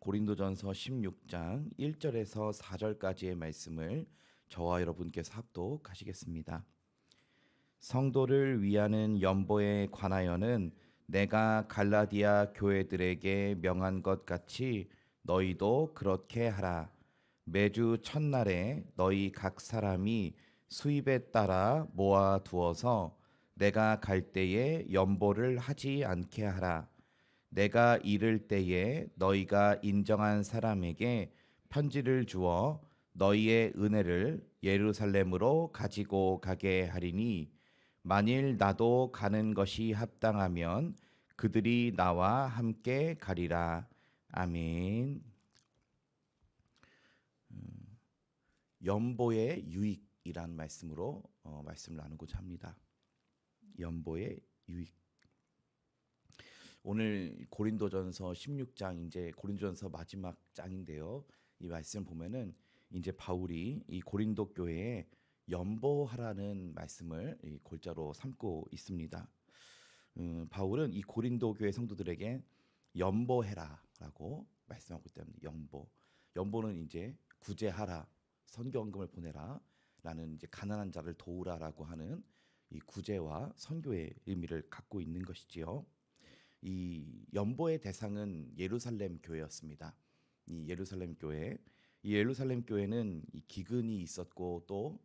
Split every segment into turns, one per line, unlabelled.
고린도전서 16장 1절에서 4절까지의 말씀을 저와 여러분께서 합독하시겠습니다. 성도를 위하는 연보에 관하여는 내가 갈라디아 교회들에게 명한 것 같이 너희도 그렇게 하라. 매주 첫날에 너희 각 사람이 수입에 따라 모아 두어서 내가 갈 때에 연보를 하지 않게 하라. 내가 이를 때에 너희가 인정한 사람에게 편지를 주어 너희의 은혜를 예루살렘으로 가지고 가게 하리니 만일 나도 가는 것이 합당하면 그들이 나와 함께 가리라. 아멘. 연보의 유익이란 말씀으로 말씀을 나누고자 합니다. 연보의 유익. 오늘 고린도전서 16장 이제 고린도전서 마지막 장인데요. 이 말씀 보면은 이제 바울이 이 고린도 교회에 연보하라는 말씀을 이 골자로 삼고 있습니다. 바울은 이 고린도 교회 성도들에게 연보해라라고 말씀하고 있답니다. 연보는 이제 구제하라, 선교헌금을 보내라라는 이제 가난한 자를 도우라라고 하는 이 구제와 선교의 의미를 갖고 있는 것이지요. 이 연보의 대상은 예루살렘 교회였습니다. 이 예루살렘 교회는 이 기근이 있었고 또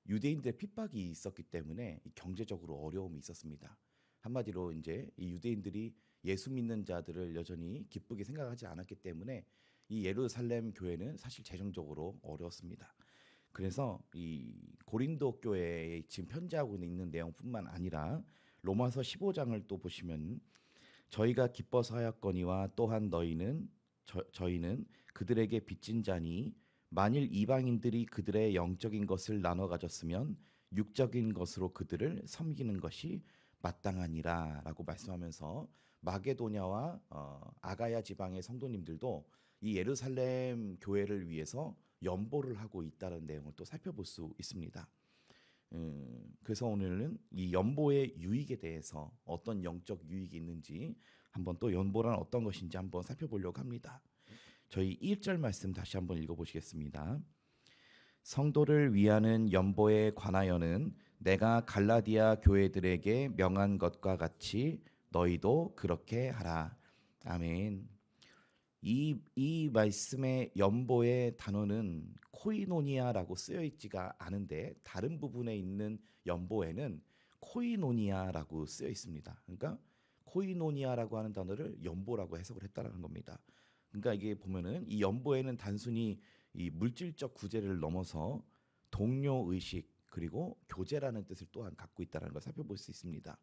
유대인들의 핍박이 있었기 때문에 경제적으로 어려움이 있었습니다. 한마디로 이제 이 유대인들이 예수 믿는 자들을 여전히 기쁘게 생각하지 않았기 때문에 이 예루살렘 교회는 사실 재정적으로 어려웠습니다. 그래서 이 고린도 교회에 지금 편지하고 있는 내용뿐만 아니라 로마서 15장을 또 보시면 저희가 기뻐서 하였거니와 또한 저희는 그들에게 빚진 자니 만일 이방인들이 그들의 영적인 것을 나눠 가졌으면 육적인 것으로 그들을 섬기는 것이 마땅하니라라고 말씀하면서 마게도냐와 아가야 지방의 성도님들도 이 예루살렘 교회를 위해서 연보를 하고 있다는 내용을 또 살펴볼 수 있습니다. 그래서 오늘은 이 연보의 유익에 대해서 어떤 영적 유익이 있는지 한번 또 연보란 어떤 것인지 한번 살펴보려고 합니다. 저희 1절 말씀 다시 한번 읽어보시겠습니다. 성도를 위하는 연보에 관하여는 내가 갈라디아 교회들에게 명한 것과 같이 너희도 그렇게 하라. 아멘. 이 말씀의 연보의 단어는 코이노니아라고 쓰여 있지가 않은데 다른 부분에 있는 연보에는 코이노니아라고 쓰여 있습니다. 그러니까 코이노니아라고 하는 단어를 연보라고 해석을 했다라는 겁니다. 그러니까 이게 보면은 이 연보에는 단순히 이 물질적 구제를 넘어서 동료 의식 그리고 교제라는 뜻을 또한 갖고 있다는 걸 살펴볼 수 있습니다.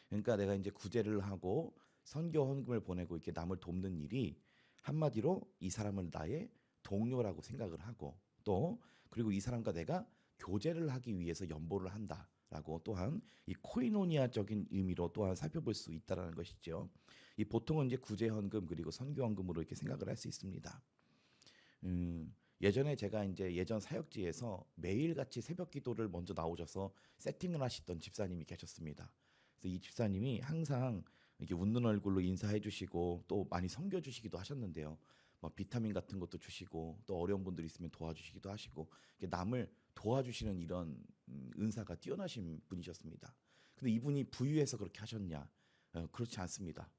그러니까 내가 이제 구제를 하고 선교 헌금을 보내고 이렇게 남을 돕는 일이 한마디로 이 사람을 나의 동료라고 생각을 하고 또 그리고 이 사람과 내가 교제를 하기 위해서 연보를 한다라고 또한 이 코이노니아적인 의미로 또한 살펴볼 수 있다라는 것이죠. 이 보통은 이제 구제헌금 그리고 선교헌금으로 이렇게 생각을 할 수 있습니다. 예전에 제가 이제 예전 사역지에서 매일같이 새벽 기도를 먼저 나오셔서 세팅을 하시던 집사님이 계셨습니다. 그래서 이 집사님이 항상 이렇게 웃는 얼굴로 인사해 주시고 또 많이 섬겨 주시기도 하셨는데요. 막 비타민 같은 것도 주시고 또 어려운 분들 있으면 도와주시기도 하시고 남을 도와주시는 이런 은사가 뛰어나신 분이셨습니다. 근데 이분이 부유해서 그렇게 하셨냐? 그렇지 않습니다.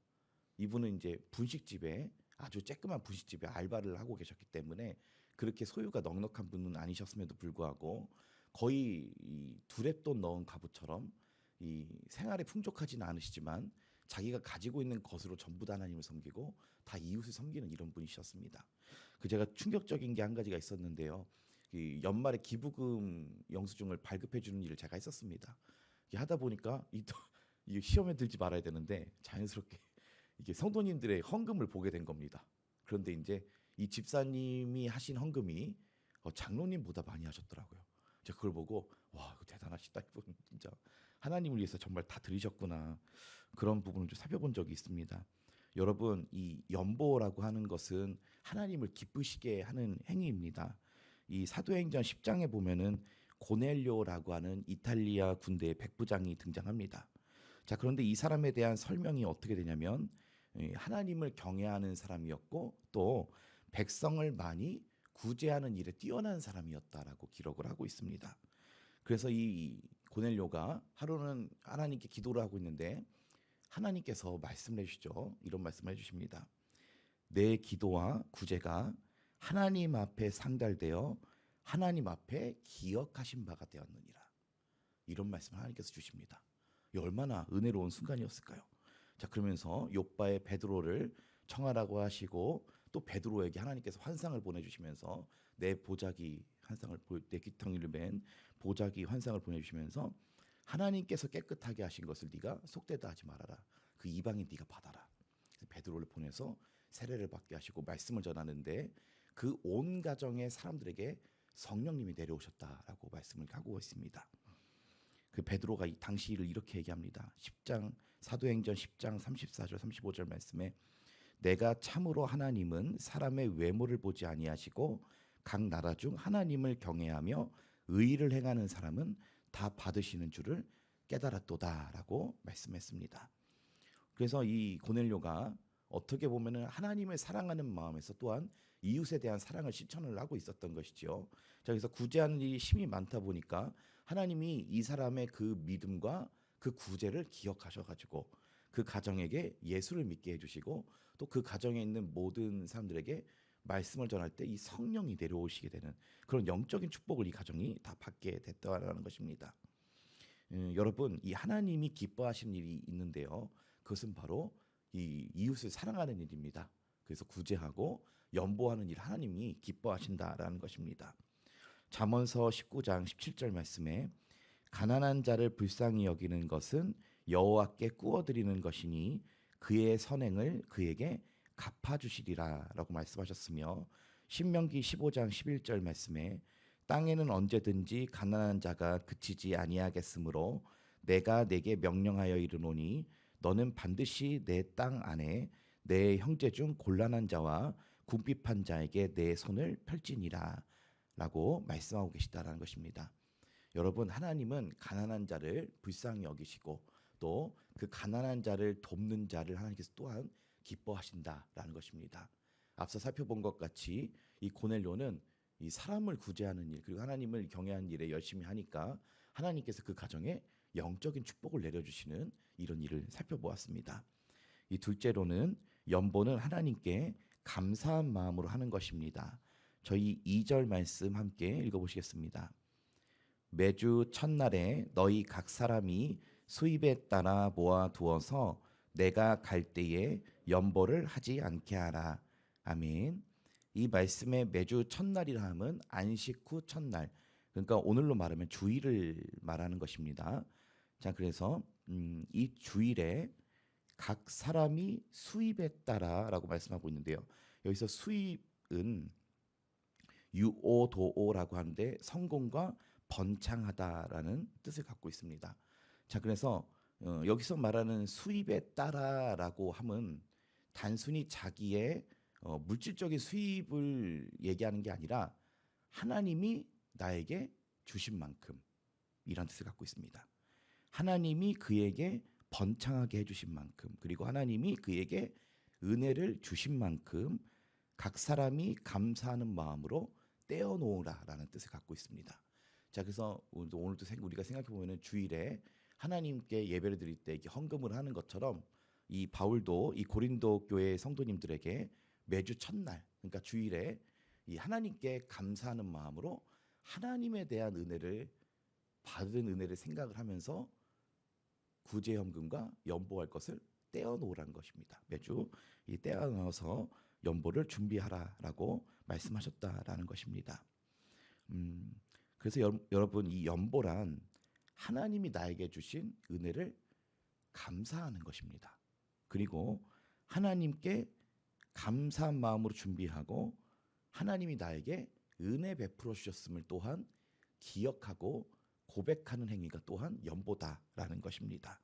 이분은 이제 분식집에 아주 쬐끄만 분식집에 알바를 하고 계셨기 때문에 그렇게 소유가 넉넉한 분은 아니셨음에도 불구하고 거의 이 두랩돈 넣은 가부처럼 이 생활에 풍족하지는 않으시지만 자기가 가지고 있는 것으로 전부 다 하나님을 섬기고 다 이웃을 섬기는 이런 분이셨습니다. 그 제가 충격적인 게 한 가지가 있었는데요. 이 연말에 기부금 영수증을 발급해 주는 일을 제가 했었습니다. 이게 하다 보니까 이게 시험에 들지 말아야 되는데 자연스럽게 이게 성도님들의 헌금을 보게 된 겁니다. 그런데 이제 이 집사님이 하신 헌금이 장로님보다 많이 하셨더라고요. 제가 그걸 보고 와, 이거 대단하시다. 이분 진짜 하나님을 위해서 정말 다 드리셨구나. 그런 부분을 좀 살펴본 적이 있습니다. 여러분, 이 연보라고 하는 것은 하나님을 기쁘시게 하는 행위입니다. 이 사도행전 10장에 보면은 고넬료라고 하는 이탈리아 군대의 백부장이 등장합니다. 자, 그런데 이 사람에 대한 설명이 어떻게 되냐면 하나님을 경외하는 사람이었고 또 백성을 많이 구제하는 일에 뛰어난 사람이었다라고 기록을 하고 있습니다. 그래서 이 고넬료가 하루는 하나님께 기도를 하고 있는데 하나님께서 말씀을 해주시죠. 이런 말씀을 해주십니다. 내 기도와 구제가 하나님 앞에 상달되어 하나님 앞에 기억하신 바가 되었느니라. 이런 말씀을 하나님께서 주십니다. 이 얼마나 은혜로운 순간이었을까요? 자, 그러면서 욥바의 베드로를 청하라고 하시고 또 베드로에게 하나님께서 환상을 보내주시면서 내 보자기 환상을 내 귀퉁이를 맨 보자기 환상을 보내주시면서 하나님께서 깨끗하게 하신 것을 네가 속되다 하지 말아라. 그 이방인 네가 받아라. 베드로를 보내서 세례를 받게 하시고 말씀을 전하는데 그 온 가정의 사람들에게 성령님이 내려오셨다라고 말씀을 하고 있습니다. 그 베드로가 이 당시 일을 이렇게 얘기합니다. 10장 사도행전 10장 34절 35절 말씀에 내가 참으로 하나님은 사람의 외모를 보지 아니하시고 각 나라 중 하나님을 경외하며 의를 행하는 사람은 다 받으시는 줄을 깨달았도다라고 말씀했습니다. 그래서 이 고넬료가 어떻게 보면은 하나님을 사랑하는 마음에서 또한 이웃에 대한 사랑을 실천을 하고 있었던 것이지요. 자, 그래서 구제하는 일이 심히 많다 보니까 하나님이 이 사람의 그 믿음과 그 구제를 기억하셔가지고 그 가정에게 예수를 믿게 해주시고 또 그 가정에 있는 모든 사람들에게 말씀을 전할 때 이 성령이 내려오시게 되는 그런 영적인 축복을 이 가정이 다 받게 됐다라는 것입니다. 여러분, 이 하나님이 기뻐하시는 일이 있는데요. 그것은 바로 이 이웃을 사랑하는 일입니다. 그래서 구제하고 연보하는 일 하나님이 기뻐하신다라는 것입니다. 잠언서 19장 17절 말씀에 가난한 자를 불쌍히 여기는 것은 여호와께 꾸어드리는 것이니 그의 선행을 그에게 갚아주시리라라고 말씀하셨으며 신명기 15장 11절 말씀에 땅에는 언제든지 가난한 자가 그치지 아니하겠으므로 내가 내게 명령하여 이르노니 너는 반드시 내 땅 안에 내 형제 중 곤란한 자와 궁핍한 자에게 내 손을 펼지니라 라고 말씀하고 계시다라는 것입니다. 여러분, 하나님은 가난한 자를 불쌍히 여기시고 또 그 가난한 자를 돕는 자를 하나님께서 또한 기뻐하신다라는 것입니다. 앞서 살펴본 것 같이 이 고넬료는 이 사람을 구제하는 일 그리고 하나님을 경외하는 일에 열심히 하니까 하나님께서 그 가정에 영적인 축복을 내려주시는 이런 일을 살펴보았습니다. 이 둘째로는 연보는 하나님께 감사한 마음으로 하는 것입니다. 저희 2절 말씀 함께 읽어보시겠습니다. 매주 첫날에 너희 각 사람이 수입에 따라 모아두어서 내가 갈 때에 연보를 하지 않게 하라. 아멘. 이 말씀의 매주 첫날이라 함은 안식 후 첫날, 그러니까 오늘로 말하면 주일을 말하는 것입니다. 자, 그래서 이 주일에 각 사람이 수입에 따라라고 말씀하고 있는데요. 여기서 수입은 유오도오라고 하는데 성공과 번창하다라는 뜻을 갖고 있습니다. 자, 그래서 여기서 말하는 수입에 따라라고 함은 단순히 자기의 물질적인 수입을 얘기하는 게 아니라 하나님이 나에게 주신 만큼 이란 뜻을 갖고 있습니다. 하나님이 그에게 번창하게 해주신 만큼 그리고 하나님이 그에게 은혜를 주신 만큼 각 사람이 감사하는 마음으로 떼어놓으라라는 뜻을 갖고 있습니다. 자, 그래서 오늘도 우리가 생각해 보면은 주일에 하나님께 예배를 드릴 때 이렇게 헌금을 하는 것처럼 이 바울도 이 고린도 교회 성도님들에게 매주 첫날, 그러니까 주일에 이 하나님께 감사하는 마음으로 하나님에 대한 은혜를 받은 은혜를 생각을 하면서 구제 헌금과 연보할 것을 떼어 놓으라는 것입니다. 매주 이 떼어 넣어서 연보를 준비하라라고 말씀하셨다라는 것입니다. 그래서 여러분, 이 연보란 하나님이 나에게 주신 은혜를 감사하는 것입니다. 그리고 하나님께 감사한 마음으로 준비하고 하나님이 나에게 은혜 베풀어 주셨음을 또한 기억하고 고백하는 행위가 또한 연보다라는 것입니다.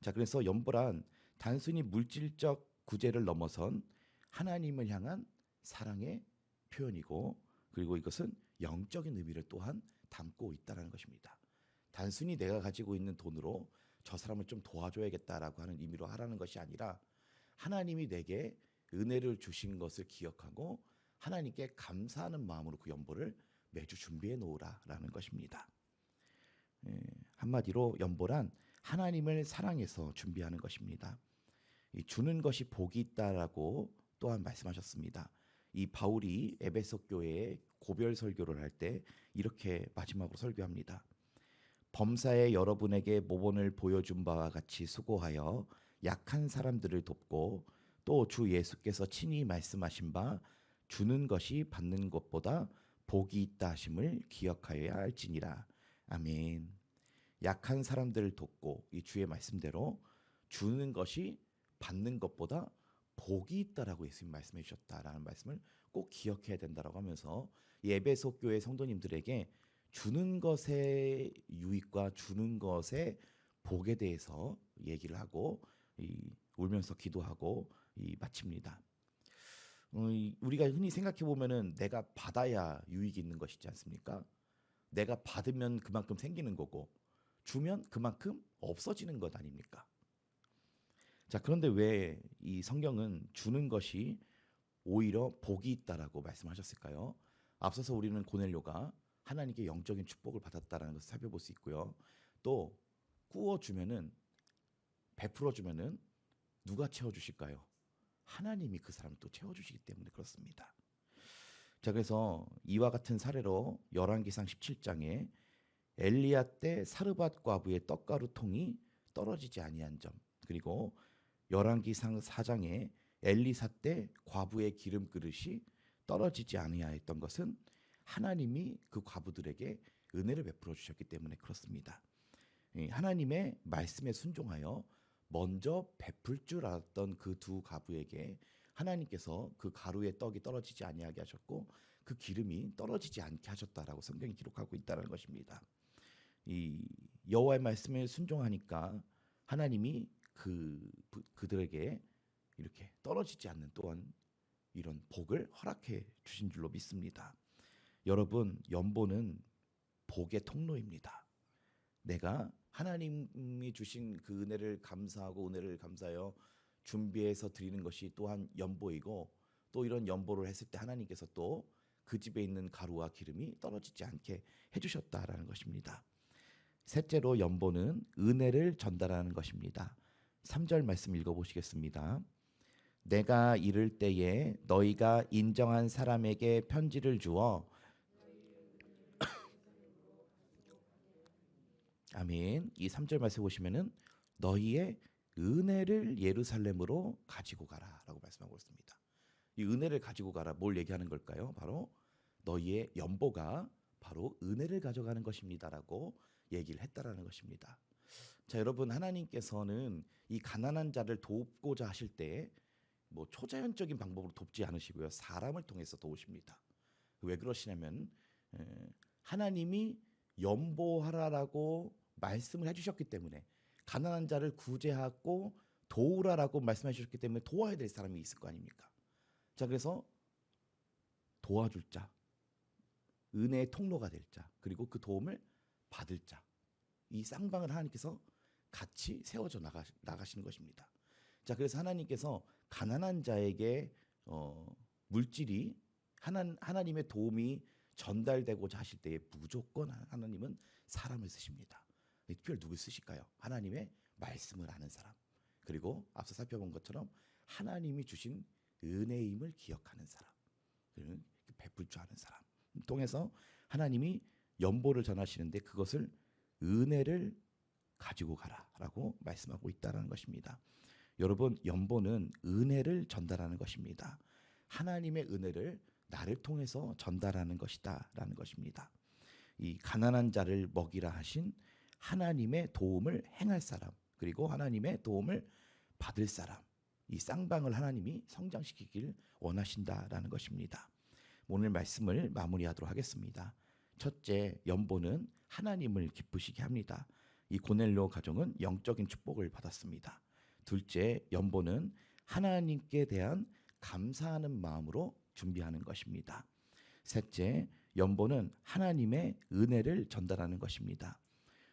자, 그래서 연보란 단순히 물질적 구제를 넘어선 하나님을 향한 사랑의 표현이고 그리고 이것은 영적인 의미를 또한 담고 있다는 것입니다. 단순히 내가 가지고 있는 돈으로 저 사람을 좀 도와줘야겠다라고 하는 의미로 하라는 것이 아니라 하나님이 내게 은혜를 주신 것을 기억하고 하나님께 감사하는 마음으로 그 연보를 매주 준비해 놓으라라는 것입니다. 한마디로 연보란 하나님을 사랑해서 준비하는 것입니다. 주는 것이 복이 있다라고 또한 말씀하셨습니다. 이 바울이 에베소 교회에 고별 설교를 할 때 이렇게 마지막으로 설교합니다. 범사에 여러분에게 모본을 보여준 바와 같이 수고하여 약한 사람들을 돕고 또 주 예수께서 친히 말씀하신 바 주는 것이 받는 것보다 복이 있다 하심을 기억하여야 할지니라. 아멘. 약한 사람들을 돕고 이 주의 말씀대로 주는 것이 받는 것보다 복이 있다라고 예수님 말씀해 주셨다라는 말씀을 꼭 기억해야 된다라고 하면서 이 에베소 교회 성도님들에게 주는 것의 유익과 주는 것의 복에 대해서 얘기를 하고 울면서 기도하고 마칩니다. 우리가 흔히 생각해 보면은 내가 받아야 유익이 있는 것이지 않습니까? 내가 받으면 그만큼 생기는 거고 주면 그만큼 없어지는 것 아닙니까? 자, 그런데 왜 이 성경은 주는 것이 오히려 복이 있다라고 말씀하셨을까요? 앞서서 우리는 고넬료가 하나님께 영적인 축복을 받았다라는 것을 살펴볼 수 있고요. 또 꾸어주면은 베풀어주면은 누가 채워주실까요? 하나님이 그 사람을 또 채워주시기 때문에 그렇습니다. 자, 그래서 이와 같은 사례로 열왕기상 17장에 엘리야 때 사르밧 과부의 떡가루 통이 떨어지지 아니한 점, 그리고 열왕기상 4장에 엘리사 때 과부의 기름 그릇이 떨어지지 아니하였던 것은 하나님이 그 과부들에게 은혜를 베풀어 주셨기 때문에 그렇습니다. 하나님의 말씀에 순종하여 먼저 베풀 줄 알았던 그 두 과부에게 하나님께서 그 가루의 떡이 떨어지지 아니하게 하셨고 그 기름이 떨어지지 않게 하셨다라고 성경이 기록하고 있다는 것입니다. 이 여호와의 말씀에 순종하니까 하나님이 그들에게 이렇게 떨어지지 않는 또한 이런 복을 허락해 주신 줄로 믿습니다. 여러분, 연보는 복의 통로입니다. 내가 하나님이 주신 그 은혜를 감사하고 은혜를 감사하여 준비해서 드리는 것이 또한 연보이고 또 이런 연보를 했을 때 하나님께서 또 그 집에 있는 가루와 기름이 떨어지지 않게 해주셨다라는 것입니다. 셋째로 연보는 은혜를 전달하는 것입니다. 3절 말씀 읽어보시겠습니다. 내가 이를 때에 너희가 인정한 사람에게 편지를 주어 아멘. 이 3절 말씀 보시면은 너희의 은혜를 예루살렘으로 가지고 가라라고 말씀하고 있습니다. 이 은혜를 가지고 가라, 뭘 얘기하는 걸까요? 바로 너희의 연보가 바로 은혜를 가져가는 것입니다라고 얘기를 했다라는 것입니다. 자, 여러분, 하나님께서는 이 가난한 자를 돕고자 하실 때 뭐 초자연적인 방법으로 돕지 않으시고요, 사람을 통해서 도우십니다. 왜 그러시냐면 하나님이 연보하라라고 말씀을 해주셨기 때문에, 가난한 자를 구제하고 도우라라고 말씀해 주셨기 때문에 도와야 될 사람이 있을 거 아닙니까? 자, 그래서 도와줄 자, 은혜의 통로가 될 자, 그리고 그 도움을 받을 자, 이 쌍방을 하나님께서 같이 세워져 나가시는 것입니다. 자, 그래서 하나님께서 가난한 자에게 물질이 하나님의 도움이 전달되고자 하실 때에 무조건 하나님은 사람을 쓰십니다. 특별히 누굴 쓰실까요? 하나님의 말씀을 아는 사람, 그리고 앞서 살펴본 것처럼 하나님이 주신 은혜임을 기억하는 사람, 그리고 베풀 줄 아는 사람 통해서 하나님이 연보를 전하시는데 그것을 은혜를 가지고 가라라고 말씀하고 있다는 것입니다. 여러분, 연보는 은혜를 전달하는 것입니다. 하나님의 은혜를 나를 통해서 전달하는 것이다라는 것입니다. 이 가난한 자를 먹이라 하신 하나님의 도움을 행할 사람, 그리고 하나님의 도움을 받을 사람, 이 쌍방을 하나님이 성장시키길 원하신다라는 것입니다. 오늘 말씀을 마무리하도록 하겠습니다. 첫째, 연보는 하나님을 기쁘시게 합니다. 이 고넬료 가정은 영적인 축복을 받았습니다. 둘째, 연보는 하나님께 대한 감사하는 마음으로 준비하는 것입니다. 셋째, 연보는 하나님의 은혜를 전달하는 것입니다.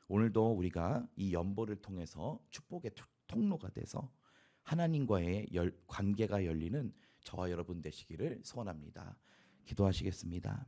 오늘도 우리가 이 연보를 통해서 축복의 통로가 돼서 하나님과의 관계가 열리는 저와 여러분 되시기를 소원합니다. 기도하시겠습니다.